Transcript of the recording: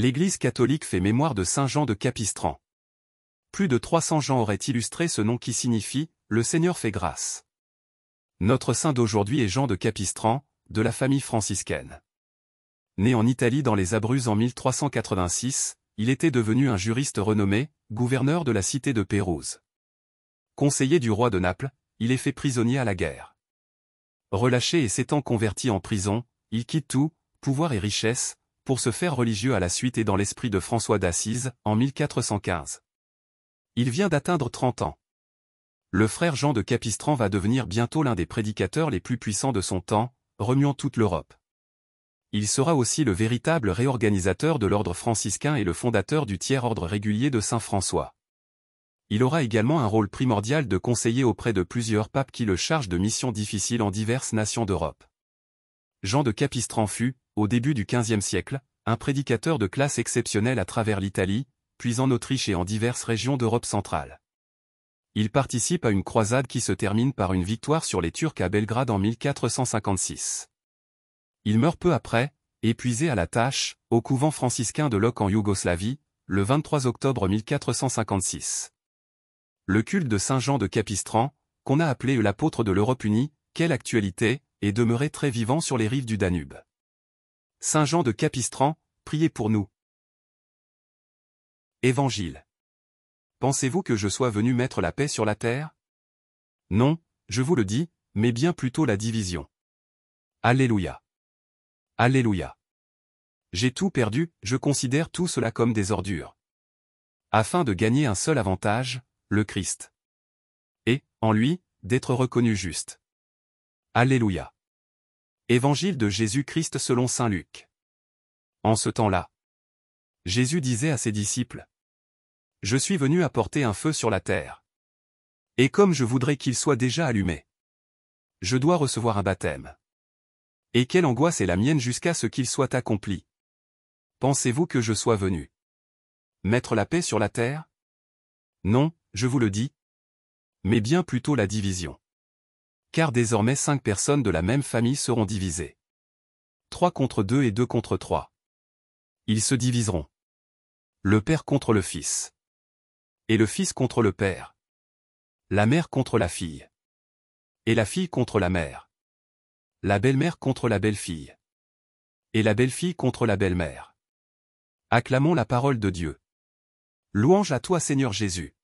L'Église catholique fait mémoire de Saint Jean de Capistran. Plus de 300 gens auraient illustré ce nom qui signifie « Le Seigneur fait grâce ». Notre saint d'aujourd'hui est Jean de Capistran, de la famille franciscaine. Né en Italie dans les Abruzzes en 1386, il était devenu un juriste renommé, gouverneur de la cité de Pérouse. Conseiller du roi de Naples, il est fait prisonnier à la guerre. Relâché et s'étant converti en prison, il quitte tout, pouvoir et richesse, pour se faire religieux à la suite et dans l'esprit de François d'Assise, en 1415. Il vient d'atteindre 30 ans. Le frère Jean de Capistran va devenir bientôt l'un des prédicateurs les plus puissants de son temps, remuant toute l'Europe. Il sera aussi le véritable réorganisateur de l'ordre franciscain et le fondateur du tiers-ordre régulier de Saint François. Il aura également un rôle primordial de conseiller auprès de plusieurs papes qui le chargent de missions difficiles en diverses nations d'Europe. Jean de Capistran fut, au début du XVe siècle, un prédicateur de classe exceptionnel à travers l'Italie, puis en Autriche et en diverses régions d'Europe centrale. Il participe à une croisade qui se termine par une victoire sur les Turcs à Belgrade en 1456. Il meurt peu après, épuisé à la tâche, au couvent franciscain de Lok en Yougoslavie, le 23 octobre 1456. Le culte de Saint Jean de Capistran, qu'on a appelé l'apôtre de l'Europe unie, quelle actualité, est demeuré très vivant sur les rives du Danube. Saint Jean de Capistran, priez pour nous. Évangile. Pensez-vous que je sois venu mettre la paix sur la terre? Non, je vous le dis, mais bien plutôt la division. Alléluia. Alléluia. J'ai tout perdu, je considère tout cela comme des ordures. Afin de gagner un seul avantage, le Christ. Et, en lui, d'être reconnu juste. Alléluia. Évangile de Jésus-Christ selon saint Luc. En ce temps-là, Jésus disait à ses disciples: Je suis venu apporter un feu sur la terre. Et comme je voudrais qu'il soit déjà allumé, je dois recevoir un baptême. Et quelle angoisse est la mienne jusqu'à ce qu'il soit accompli. Pensez-vous que je sois venu mettre la paix sur la terre? Non, je vous le dis, mais bien plutôt la division. Car désormais 5 personnes de la même famille seront divisées. 3 contre 2 et 2 contre 3. Ils se diviseront. Le père contre le fils. Et le fils contre le père. La mère contre la fille. Et la fille contre la mère. La belle-mère contre la belle-fille. Et la belle-fille contre la belle-mère. Acclamons la parole de Dieu. Louange à toi Seigneur Jésus.